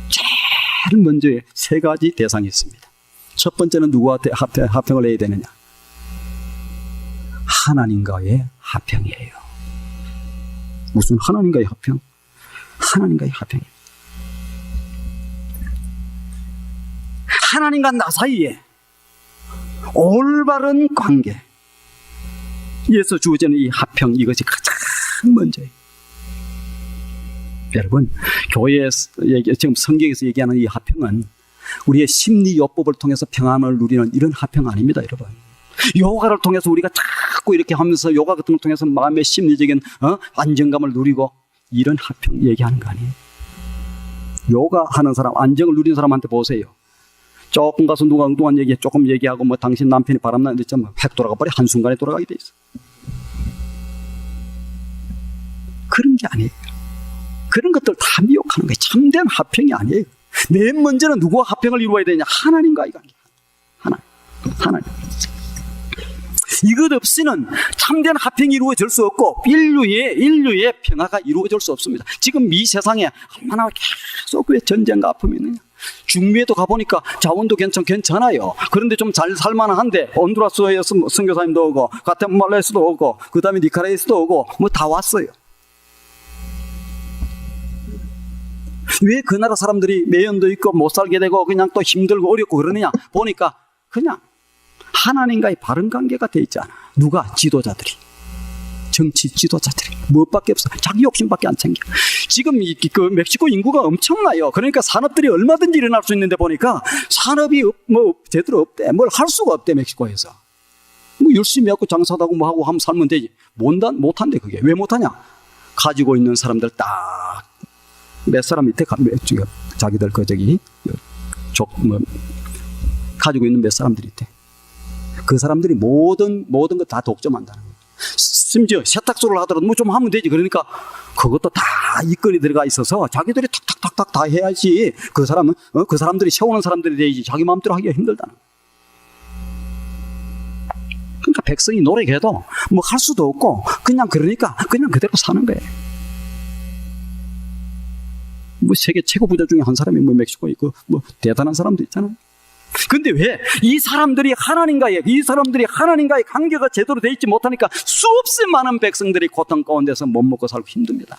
제일 먼저 세 가지 대상이 있습니다. 첫 번째는 누구한테 화평을 해야 되느냐? 하나님과의 화평이에요. 무슨 하나님과의 화평? 하나님과의 합평이에요. 하나님과 나 사이에 올바른 관계, 예수 주어지는 이 합평, 이것이 가장 먼저예요. 여러분, 교회에서 지금 성경에서 얘기하는 이 합평은 우리의 심리요법을 통해서 평안을 누리는 이런 합평 아닙니다, 여러분. 요가를 통해서 우리가 자꾸 이렇게 하면서 요가 같은 걸 통해서 마음의 심리적인 안정감을 누리고 이런 합평 얘기하는 거 아니에요. 요가 하는 사람, 안정을 누리는 사람한테 보세요. 조금 가서 누가 엉뚱한 얘기 조금 얘기하고 뭐 당신 남편이 바람나는데 있잖아, 획 돌아가 버려. 한순간에 돌아가게 돼 있어. 그런 게 아니에요. 그런 것들 다 미혹하는 거예요. 참된 합평이 아니에요. 맨 먼저는 누구와 합평을 이루어야 되냐? 하나님과의 관계. 하나님. 이것 없이는 참된 합평이 이루어질 수 없고 인류의 평화가 이루어질 수 없습니다. 지금 이 세상에 얼마나 계속 왜 전쟁과 아픔이 있느냐. 중미에도 가보니까 자원도 괜찮아요. 그런데 좀 잘 살만한데 온두라스에서 선교사님도 오고 과테말라에서도 오고 그 다음에 니카라에서도 오고 뭐 다 왔어요. 왜 그 나라 사람들이 매연도 있고 못 살게 되고 그냥 또 힘들고 어렵고 그러느냐 보니까 그냥 하나님과의 바른 관계가 돼 있잖아. 누가? 지도자들이. 정치 지도자들이. 무엇밖에 없어. 자기 욕심밖에 안 챙겨. 지금 그 멕시코 인구가 엄청나요. 그러니까 산업들이 얼마든지 일어날 수 있는데 보니까 산업이 뭐 제대로 없대. 뭘 할 수가 없대, 멕시코에서. 뭐 열심히 하고 장사하고 뭐 하고 하면 살면 되지. 못한대, 그게. 왜 못하냐? 가지고 있는 사람들 딱 몇 사람 밑에 자기들 가지고 있는 몇 사람들이 있대. 그 사람들이 모든 거 다 독점한다는 거예요. 심지어 세탁소를 하더라도 뭐 좀 하면 되지. 그러니까 그것도 다 이권이 들어가 있어서 자기들이 탁탁탁탁 다 해야지. 그 사람은 그 사람들이 세우는 사람들이 되지. 자기 마음대로 하기가 힘들다는 거예요. 그러니까 백성이 노력해도 뭐 할 수도 없고 그냥 그러니까 그냥 그대로 사는 거예요. 뭐 세계 최고 부자 중에 한 사람이 뭐 멕시코에 있고 뭐 대단한 사람도 있잖아요. 근데 왜 이 사람들이 하나님과의 관계가 제대로 돼 있지 못하니까 수없이 많은 백성들이 고통 가운데서 못 먹고 살고 힘듭니다.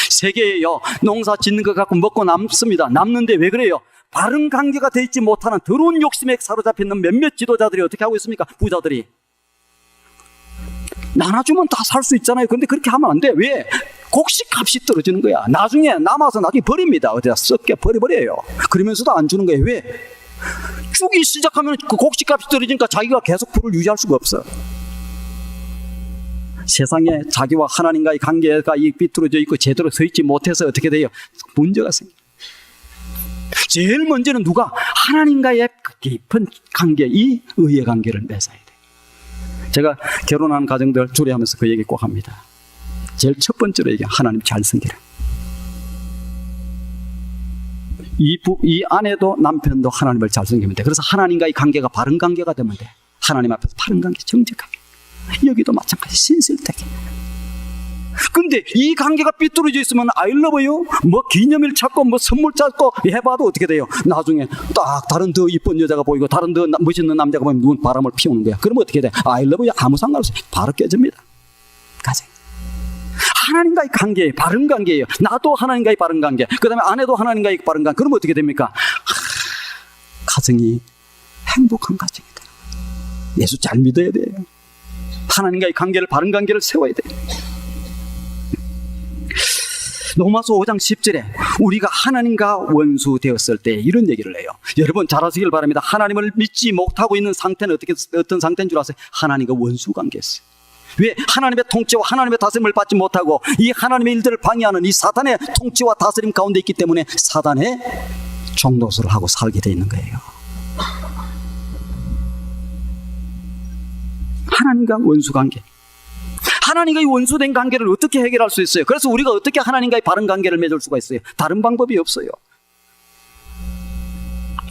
세계에요, 농사 짓는 것 갖고 먹고 남습니다. 남는데 왜 그래요? 바른 관계가 돼 있지 못하는 더러운 욕심에 사로잡혀 있는 몇몇 지도자들이 어떻게 하고 있습니까? 부자들이 나눠주면 다 살 수 있잖아요. 근데 그렇게 하면 안 돼. 왜? 곡식값이 떨어지는 거야. 나중에 버립니다. 어디다 썩게 버려요. 그러면서도 안 주는 거예요. 왜? 주기 시작하면 그 곡식값이 떨어지니까 자기가 계속 부를 유지할 수가 없어. 세상에 자기와 하나님과의 관계가 비뚤어져 있고 제대로 서 있지 못해서 어떻게 돼요? 문제가 생겨요. 제일 먼저는 누가? 하나님과의 깊은 관계, 이 의의 관계를 맺어야 돼. 제가 결혼한 가정들 주례하면서 그 얘기 꼭 합니다. 제일 첫 번째로 얘기해. 하나님 잘 섬기라. 이 아내도 남편도 하나님을 잘 섬기면 돼. 그래서 하나님과의 관계가 바른 관계가 되면 돼. 하나님 앞에서 바른 관계, 정직하게. 여기도 마찬가지, 신실되게. 근데 이 관계가 삐뚤어져 있으면 I love you, 뭐 기념일 찾고 뭐 선물 찾고 해봐도 어떻게 돼요? 나중에 딱 다른 더 이쁜 여자가 보이고 다른 더 멋있는 남자가 보이면 누군 바람을 피우는 거야. 그러면 어떻게 돼? I love you 아무 상관없이 바로 깨집니다. 가정. 하나님과의 관계, 바른 관계예요. 나도 하나님과의 바른 관계, 그 다음에 아내도 하나님과의 바른 관계. 그러면 어떻게 됩니까? 가정이 행복한 가정이 돼요. 예수 잘 믿어야 돼요. 하나님과의 관계를, 바른 관계를 세워야 돼요. 로마서 5장 10절에 우리가 하나님과 원수 되었을 때 이런 얘기를 해요. 여러분 잘 아시길 바랍니다. 하나님을 믿지 못하고 있는 상태는 어떤 상태인 줄 아세요? 하나님과 원수 관계였어요. 왜? 하나님의 통치와 하나님의 다스림을 받지 못하고 이 하나님의 일들을 방해하는 이 사단의 통치와 다스림 가운데 있기 때문에 사단의 종노릇을 하고 살게 돼 있는 거예요. 하나님과 원수 관계. 하나님과의 원수된 관계를 어떻게 해결할 수 있어요? 그래서 우리가 어떻게 하나님과의 바른 관계를 맺을 수가 있어요? 다른 방법이 없어요.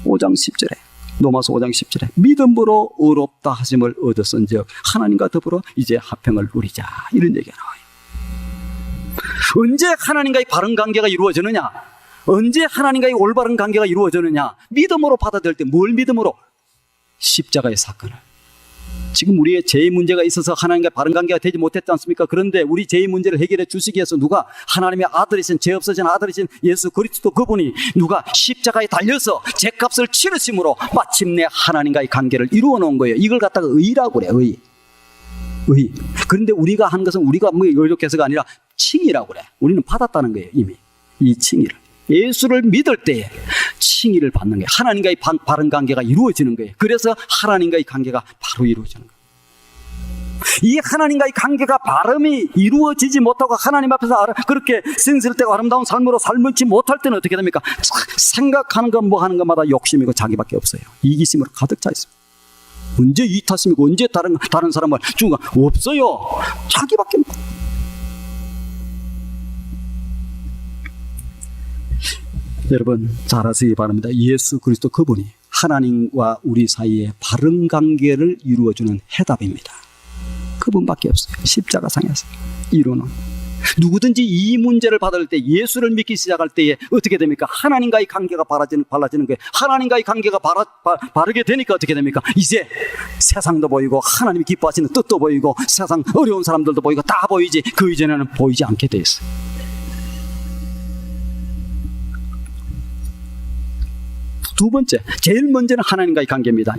5장 10절에 로마서 5장 10절에 믿음으로 의롭다 하심을 얻었은즉 하나님과 더불어 이제 화평을 누리자, 이런 얘기가 나와요. 언제 하나님과의 바른 관계가 이루어지느냐? 언제 하나님과의 올바른 관계가 이루어지느냐? 믿음으로 받아들일 때. 뭘 믿음으로? 십자가의 사건을, 지금 우리의 죄의 문제가 있어서 하나님과 바른 관계가 되지 못했지 않습니까? 그런데 우리 죄의 문제를 해결해 주시기 위해서 누가 하나님의 아들이신, 죄 없어진 아들이신 예수 그리스도 그분이 누가 십자가에 달려서 죄값을 치르심으로 마침내 하나님과의 관계를 이루어 놓은 거예요. 이걸 갖다가 의라고 그래요. 의. 그런데 우리가 한 것은 우리가 뭐 의롭게서가 아니라 칭의라고 그래. 우리는 받았다는 거예요. 이미 이 칭의를. 예수를 믿을 때에 칭의를 받는 거예요. 하나님과의 바른 관계가 이루어지는 거예요. 그래서 하나님과의 관계가 바로 이루어지는 거예요. 이 하나님과의 관계가 바름이 이루어지지 못하고 하나님 앞에서 그렇게 신실되고 아름다운 삶으로 살지 못할 때는 어떻게 됩니까? 생각하는 것 뭐 하는 것마다 욕심이고 자기밖에 없어요. 이기심으로 가득 차 있습니다. 언제 이 탓입니까? 언제 다른 사람을 주가 없어요. 자기밖에 없어요. 여러분 잘 아시기 바랍니다. 예수 그리스도 그분이 하나님과 우리 사이에 바른 관계를 이루어주는 해답입니다. 그분밖에 없어요. 십자가상에서 이루는. 누구든지 이 문제를 받을 때, 예수를 믿기 시작할 때에 어떻게 됩니까? 하나님과의 관계가 달라지는 거예요. 하나님과의 관계가 바르게 되니까 어떻게 됩니까? 이제 세상도 보이고 하나님이 기뻐하시는 뜻도 보이고 세상 어려운 사람들도 보이고 다 보이지, 그 이전에는 보이지 않게 돼 있어요. 두 번째, 제일 먼저는 하나님과의 관계입니다.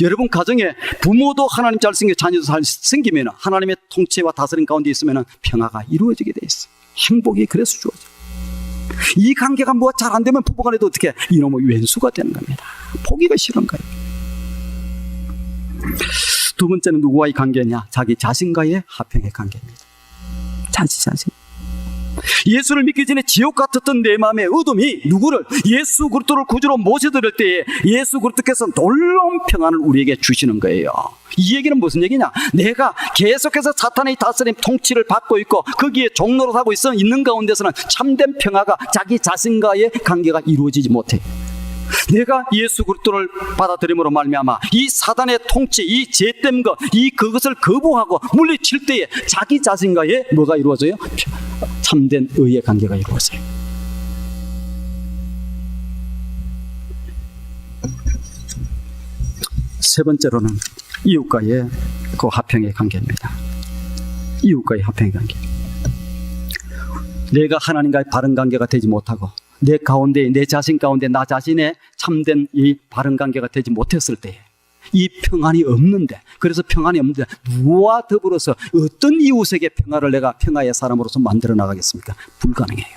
여러분 가정에 부모도 하나님 잘 생기고 자녀도 잘 생기면 하나님의 통치와 다스림 가운데 있으면 평화가 이루어지게 돼 있어요. 행복이 그래서 주어져요. 이 관계가 뭐 잘 안 되면 부부간에도 어떻게 이놈의 왼수가 되는 겁니다. 보기가 싫은 거예요. 두 번째는 누구와의 관계냐? 자기 자신과의 화평의 관계입니다. 자신. 예수를 믿기 전에 지옥 같았던 내 마음의 어둠이 누구를 예수 그리스도를 구주로 모셔드릴 때에 예수 그리스도께서 놀라운 평안을 우리에게 주시는 거예요. 이 얘기는 무슨 얘기냐? 내가 계속해서 사탄의 다스림 통치를 받고 있고 거기에 종노릇하고 있는 가운데서는 참된 평화가 자기 자신과의 관계가 이루어지지 못해. 내가 예수 그리스도를 받아들임으로 말미암아 이 사단의 통치, 이 죄된 것, 그것을 거부하고 물리칠 때에 자기 자신과의 뭐가 이루어져요? 참된 의의 관계가 이루어져요. 세 번째로는 이웃과의 그 화평의 관계입니다. 이웃과의 화평의 관계. 내가 하나님과의 바른 관계가 되지 못하고 내 가운데, 내 자신 가운데 나 자신의 참된 이 바른 관계가 되지 못했을 때 이 평안이 없는데, 그래서 평안이 없는데 누구와 더불어서 어떤 이웃에게 평화를 내가 평화의 사람으로서 만들어 나가겠습니까? 불가능해요.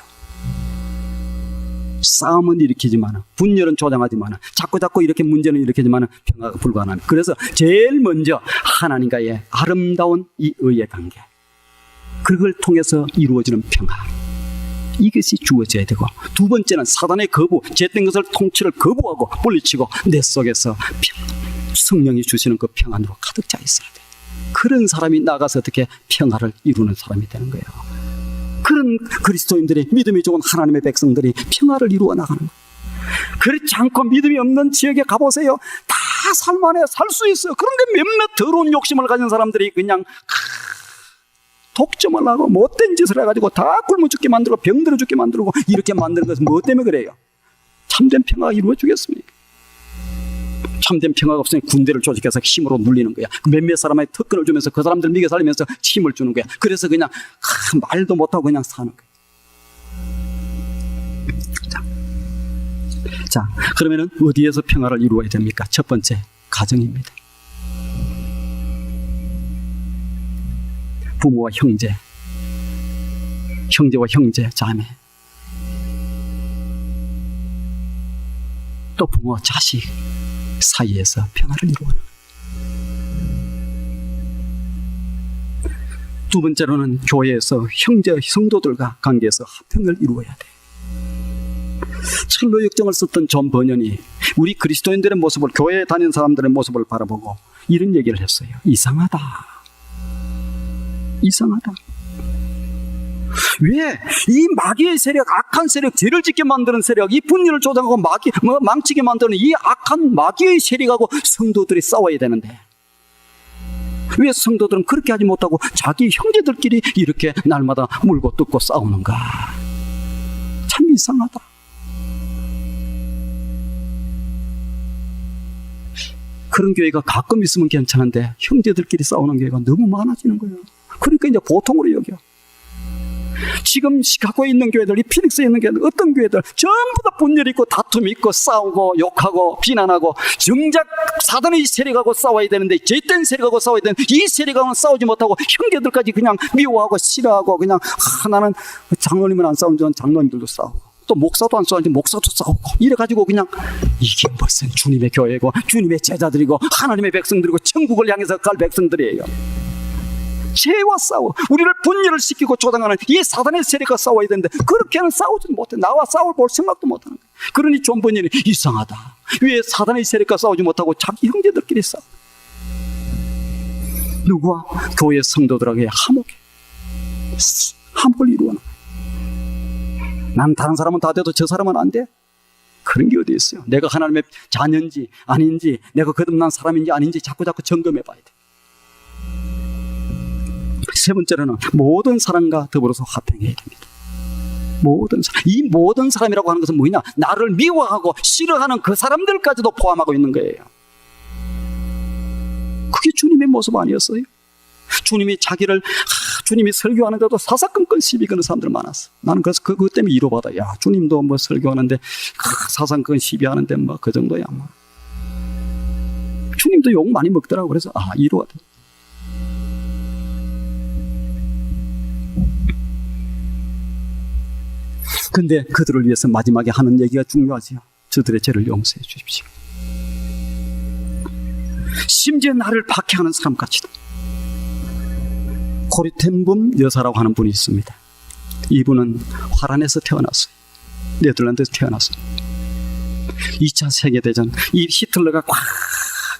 싸움은 일으키지만, 분열은 조장하지만, 자꾸 이렇게 문제는 일으키지만 평화가 불가능합니다. 그래서 제일 먼저 하나님과의 아름다운 이 의의 관계, 그걸 통해서 이루어지는 평화, 이것이 주어져야 되고, 두 번째는 사단의 거부, 죄된 것을 통치를 거부하고 물리치고 내 속에서 성령이 주시는 그 평안으로 가득 차 있어야 돼. 그런 사람이 나가서 어떻게 평화를 이루는 사람이 되는 거예요. 그런 그리스도인들이, 믿음이 좋은 하나님의 백성들이 평화를 이루어 나가는 거예요. 그렇지 않고 믿음이 없는 지역에 가보세요. 다 살만해, 살 수 있어요. 그런데 몇몇 더러운 욕심을 가진 사람들이 그냥 독점을 하고 못된 짓을 해가지고 다 굶어 죽게 만들고 병들어 죽게 만들고 이렇게 만드는 것은 뭐 때문에 그래요? 참된 평화가 이루어지겠습니까? 참된 평화가 없으니 군대를 조직해서 힘으로 눌리는 거야. 몇몇 사람의 특권을 주면서 그 사람들 미게 살리면서 힘을 주는 거야. 그래서 그냥 말도 못하고 그냥 사는 거야. 자, 그러면은 어디에서 평화를 이루어야 됩니까? 첫 번째, 가정입니다. 부모와 형제, 형제와 형제, 자매, 또 부모와 자식 사이에서 평화를 이루어가는. 두 번째로는 교회에서 형제, 성도들과 관계에서 화평을 이루어야 돼. 철로 역정을 썼던 존 버년이 우리 그리스도인들의 모습을, 교회에 다니는 사람들의 모습을 바라보고 이런 얘기를 했어요. 이상하다. 왜 이 마귀의 세력, 악한 세력, 죄를 짓게 만드는 세력, 이 분열을 조장하고 망치게 만드는 이 악한 마귀의 세력하고 성도들이 싸워야 되는데 왜 성도들은 그렇게 하지 못하고 자기 형제들끼리 이렇게 날마다 물고 뜯고 싸우는가? 참 이상하다. 그런 교회가 가끔 있으면 괜찮은데 형제들끼리 싸우는 교회가 너무 많아지는 거예요. 그러니까 이제 보통으로 여겨. 지금 시카고에 있는 교회들, 이 피닉스에 있는 교회들, 어떤 교회들 전부 다 분열이 있고 다툼이 있고 싸우고 욕하고 비난하고, 정작 사단의 세력하고 싸워야 되는데 죄된 세력하고 싸워야 되는데 이 세력하고는 싸우지 못하고 형제들까지 그냥 미워하고 싫어하고, 그냥 나는 장로님은 안 싸우는 줄 장로님들도 싸우고, 또 목사도 안 싸우는데 목사도 싸우고, 이래가지고 그냥 이게 무슨 주님의 교회고 주님의 제자들이고 하나님의 백성들이고 천국을 향해서 갈 백성들이에요. 죄와 싸워 우리를 분열을 시키고 조장하는 이 사단의 세력과 싸워야 되는데 그렇게는 싸우지 못해. 나와 싸울 볼 생각도 못하는 거예요. 그러니 존 번연이 이상하다. 왜 사단의 세력과 싸우지 못하고 자기 형제들끼리 싸워? 누구와? 교회 성도들에게 화목을 이루어나. 난 다른 사람은 다 돼도 저 사람은 안 돼? 그런 게 어디 있어요? 내가 하나님의 자녀인지 아닌지, 내가 거듭난 사람인지 아닌지 자꾸 점검해 봐야 돼. 세 번째로는 모든 사람과 더불어서 화평해야 됩니다. 모든 사람. 이 모든 사람이라고 하는 것은 뭐냐? 나를 미워하고 싫어하는 그 사람들까지도 포함하고 있는 거예요. 그게 주님의 모습 아니었어요? 주님이 주님이 설교하는데도 사사건건 시비 거는 사람들 많았어. 나는 그래서 그것 때문에 위로받아. 야, 주님도 뭐 설교하는데 사사건건 시비하는데 뭐 그 정도야. 뭐. 주님도 욕 많이 먹더라고. 그래서 위로가 돼. 근데 그들을 위해서 마지막에 하는 얘기가 중요하지요. 저들의 죄를 용서해 주십시오. 심지어 나를 박해하는 사람까지도. 코리텐붐 여사라고 하는 분이 있습니다. 이분은 화란에서 태어났어요. 네덜란드에서 태어났어요. 2차 세계대전, 이 히틀러가 꽉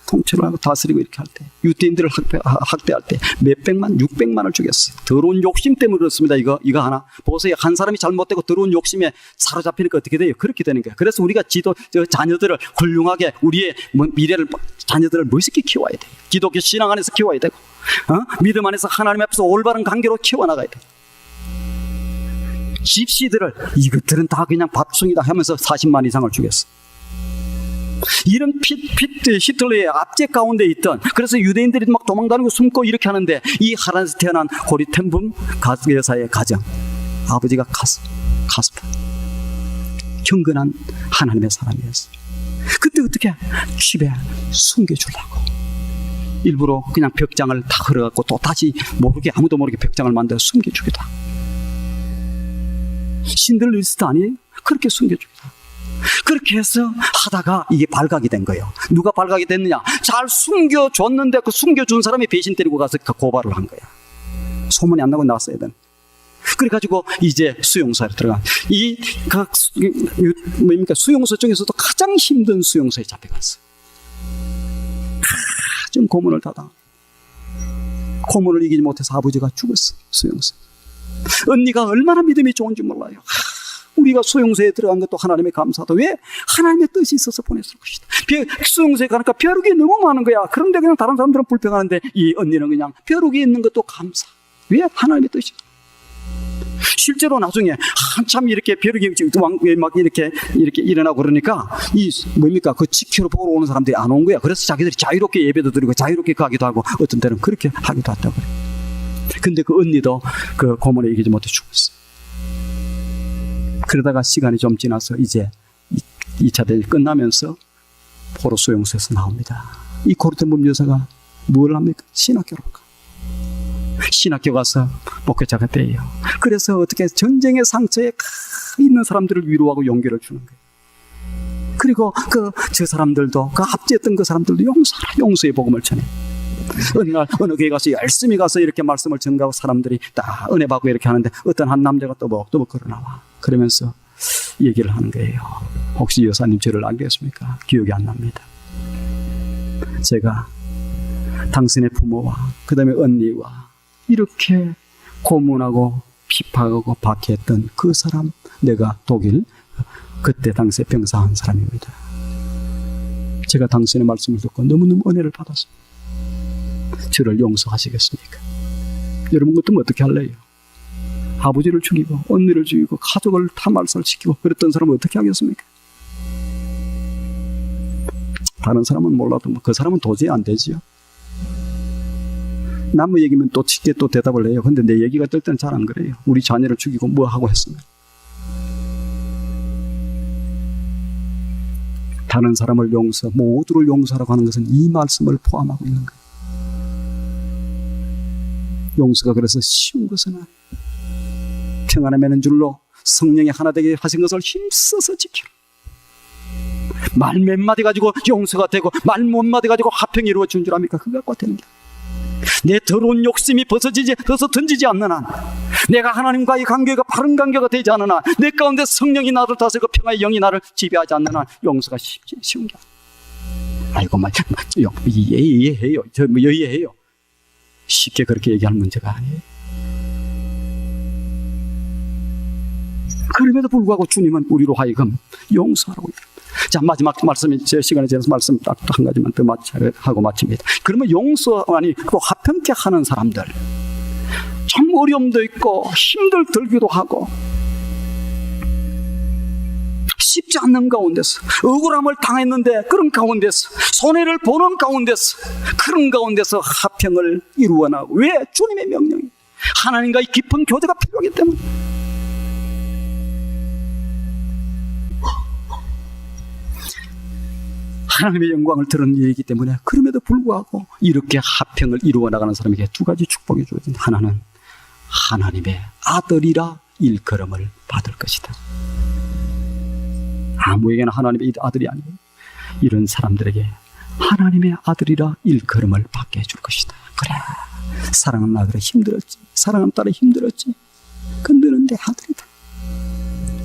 통치를 하고 다스리고 이렇게 할 때, 유대인들을 학대할 때 몇백만, 600만을 죽였어요. 더러운 욕심 때문에 그렇습니다. 이거 하나 보세요. 한 사람이 잘못되고 더러운 욕심에 사로잡히니까 어떻게 돼요? 그렇게 되는 거예요. 그래서 우리가 자녀들을 훌륭하게, 우리의 미래를, 자녀들을 멋있게 키워야 돼요. 기독교 신앙 안에서 키워야 되고, 믿음 안에서 하나님 앞에서 올바른 관계로 키워나가야 돼요. 집시들을 이것들은 다 그냥 밥송이다 하면서 40만 이상을 죽였어. 이런 히틀러의 압제 가운데 있던, 그래서 유대인들이 막 도망다니고 숨고 이렇게 하는데, 이 하란에서 태어난 코리텐붐 여사의 가정, 아버지가 카스파, 경건한 하나님의 사람이었어요. 그때 어떻게 집에 숨겨주려고 일부러 그냥 벽장을 다 흘러갖고 또 다시 아무도 모르게 벽장을 만들어 숨겨주기도 하고. 신들 리스트 아니에요? 그렇게 숨겨주기도 하고. 그렇게 해서 하다가 이게 발각이 된 거예요. 누가 발각이 됐느냐? 잘 숨겨줬는데 그 숨겨준 사람이 배신 때리고 가서 고발을 한 거야. 소문이 안 나고 나왔어야 되는. 그래가지고 이제 수용소에 들어간, 수용소 중에서도 가장 힘든 수용소에 잡혀갔어요. 좀 고문을 닫아. 고문을 이기지 못해서 아버지가 죽었어. 수용소. 언니가 얼마나 믿음이 좋은지 몰라요. 우리가 수용소에 들어간 것도 하나님의 감사다. 왜? 하나님의 뜻이 있어서 보냈을 것이다. 수용소에 가니까 벼룩이 너무 많은 거야. 그런데 그냥 다른 사람들은 불평하는데 이 언니는 그냥 벼룩이 있는 것도 감사. 왜? 하나님의 뜻이. 실제로 나중에 한참 이렇게 벼룩이 막 이렇게 일어나고 그러니까 그 지키러 보러 오는 사람들이 안 온 거야. 그래서 자기들이 자유롭게 예배도 드리고 자유롭게 가기도 하고 어떤 때는 그렇게 하기도 했다고 그래. 근데 그 언니도 그 고문에 이기지 못해 죽었어. 그러다가 시간이 좀 지나서 이제 2차 대전이 끝나면서 포로 수용소에서 나옵니다. 이 코리텐붐 여사가 뭘 합니까? 신학교로 가. 신학교 가서 목회자가 돼요. 그래서 어떻게 전쟁의 상처에 있는 사람들을 위로하고 용기를 주는 거예요. 그리고 저 사람들도, 압제했던 그 사람들도 용서의 복음을 전해. 어느 날 어느 교회 가서 열심히 가서 이렇게 말씀을 전가하고 사람들이 다 은혜 받고 이렇게 하는데 어떤 한 남자가 또벅또벅 걸어 나와. 그러면서 얘기를 하는 거예요. 혹시 여사님 저를 알고 계십니까? 기억이 안 납니다. 제가 당신의 부모와 그 다음에 언니와 이렇게 고문하고 비판하고 박해했던 그 사람, 내가 독일 그때 당시에 병사한 사람입니다. 제가 당신의 말씀을 듣고 너무너무 은혜를 받았습니다. 저를 용서하시겠습니까? 여러분 같으면 어떻게 할래요? 아버지를 죽이고 언니를 죽이고 가족을 다 말살시키고 그랬던 사람은 어떻게 하겠습니까? 다른 사람은 몰라도 그 사람은 도저히 안 되지요. 남의 얘기면 또 쉽게 또 대답을 해요. 근데 내 얘기가 뜰 때는 잘 안 그래요. 우리 자녀를 죽이고 뭐 하고 했으면. 다른 사람을 모두를 용서하라고 하는 것은 이 말씀을 포함하고 있는 거예요. 용서가 그래서 쉬운 것은 아니에요. 평안에 매는 줄로 성령이 하나 되게 하신 것을 힘써서 지키라. 말 몇 마디 가지고 용서가 되고 말 몇 마디 가지고 화평이 이루어진 줄 압니까? 그거 갖고 되는 게 내 더러운 욕심이 던지지 않는 한, 내가 하나님과의 관계가 바른 관계가 되지 않는 한, 내 가운데 성령이 나를 다스리고 평화의 영이 나를 지배하지 않는 한 용서가 쉬운 게 아니에요. 아이고 이해해요. 저 이해해요. 쉽게 그렇게 얘기할 문제가 아니에요. 그럼에도 불구하고 주님은 우리로 하여금 용서하라고 해요. 자, 마지막 말씀이 제 시간에 지나서 말씀 딱 한 가지만 더 하고 마칩니다. 그러면 용서 아니 또 화평케 하는 사람들, 참 어려움도 있고 힘들 들기도 하고 쉽지 않는 가운데서, 억울함을 당했는데 그런 가운데서, 손해를 보는 가운데서, 그런 가운데서 화평을 이루어 나가고. 왜? 주님의 명령이, 하나님과의 깊은 교제가 필요하기 때문에. 하나님의 영광을 드러낸 일이기 때문에. 그럼에도 불구하고 이렇게 화평을 이루어 나가는 사람에게 두 가지 축복이 주어진, 하나는 하나님의 아들이라 일컬음을 받을 것이다. 아무에게나 하나님의 아들이 아니고 이런 사람들에게 하나님의 아들이라 일컬음을 받게 해줄 것이다. 그래, 사랑하는 아들이 힘들었지, 사랑하는 딸이 힘들었지, 근데는 내 아들이다.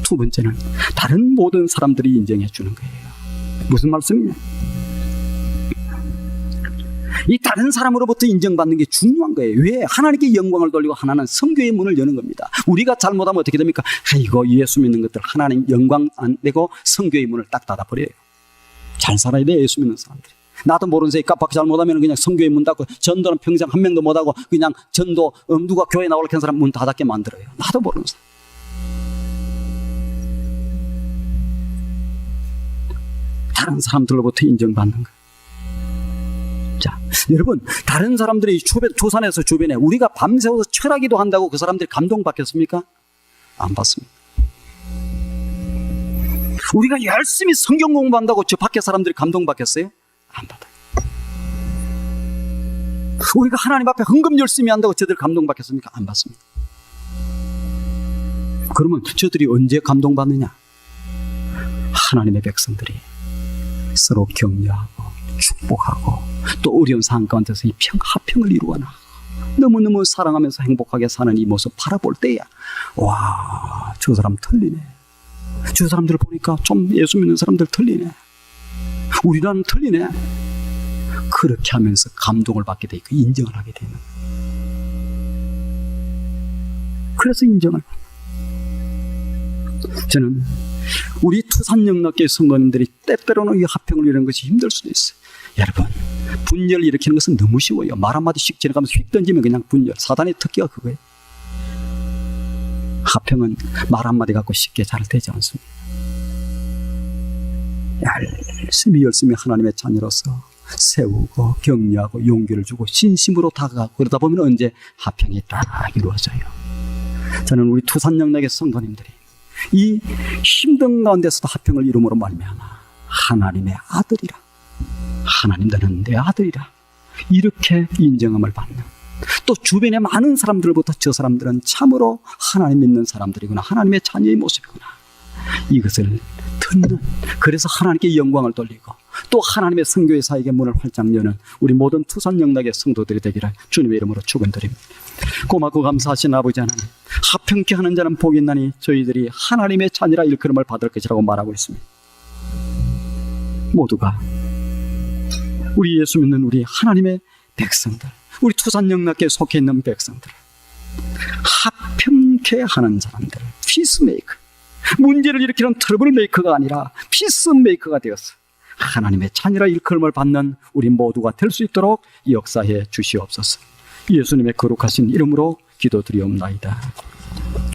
두 번째는 다른 모든 사람들이 인정해 주는 거예요. 무슨 말씀이냐? 이 다른 사람으로부터 인정받는 게 중요한 거예요. 왜? 하나님께 영광을 돌리고 하나는 성교의 문을 여는 겁니다. 우리가 잘못하면 어떻게 됩니까? 아이고, 예수 믿는 것들 하나님 영광 안 되고 성교의 문을 딱 닫아버려요. 잘 살아야 돼, 예수 믿는 사람들이. 나도 모르는 새끼 깜빡 잘못하면 그냥 성교의 문 닫고, 전도는 평생 한 명도 못하고 그냥 전도 누가 교회 나오려고 하는 사람 문 닫게 만들어요. 나도 모르는 사람. 다른 사람들로부터 인정받는 거예요. 자, 여러분, 다른 사람들이 조산에서 주변에 우리가 밤새워서 철학기도 한다고 그 사람들이 감동받겠습니까? 안 받습니다. 우리가 열심히 성경 공부한다고 저 밖에 사람들이 감동받겠어요? 안 받아요. 우리가 하나님 앞에 헌금 열심히 한다고 저들 감동받겠습니까? 안 받습니다. 그러면 저들이 언제 감동받느냐? 하나님의 백성들이 서로 격려하고 축복하고 또 어려운 상황 가운데서 이 화평을 이루어 나가고 너무너무 사랑하면서 행복하게 사는 이 모습 바라볼 때야, 와, 저 사람 틀리네, 저 사람들 보니까 좀 예수 믿는 사람들 틀리네, 우리랑 틀리네. 그렇게 하면서 감동을 받게 돼 있고 인정을 하게 되는. 그래서 인정을 받는. 저는 우리 투산영락교회 성도님들이 때때로는 이 화평을 이루는 것이 힘들 수도 있어요. 여러분, 분열 일으키는 것은 너무 쉬워요. 말 한마디씩 지나가면서 휙 던지면 그냥 분열. 사단의 특기가 그거예요. 화평은 말 한마디 갖고 쉽게 잘 되지 않습니다. 열심히 하나님의 자녀로서 세우고 격려하고 용기를 주고 진심으로 다가가고 그러다 보면 언제 화평이 딱 이루어져요. 저는 우리 투산영락의 성도님들이 이 힘든 가운데서도 화평을 이룸으로 말미암아 하나님의 아들이라, 하나님 너는 내 아들이라 이렇게 인정함을 받는, 또 주변의 많은 사람들부터 저 사람들은 참으로 하나님 믿는 사람들이구나, 하나님의 자녀의 모습이구나, 이것을 듣는, 그래서 하나님께 영광을 돌리고 또 하나님의 선교의 사역의 문을 활짝 여는 우리 모든 투산영락의 성도들이 되기를 주님의 이름으로 축원드립니다. 고맙고 감사하신 아버지 하나님, 화평케 하는 자는 복이 있나니 저희들이 하나님의 자녀라 일컬음을 받을 것이라고 말하고 있습니다. 모두가 우리 예수 믿는 우리 하나님의 백성들, 우리 투산영락교에 속해 있는 백성들, 화평케 하는 사람들, 피스메이커, 문제를 일으키는 트러블 메이커가 아니라 피스메이커가 되어서 하나님의 자녀라 일컬음을 받는 우리 모두가 될 수 있도록 역사해 주시옵소서. 예수님의 거룩하신 이름으로 기도드리옵나이다.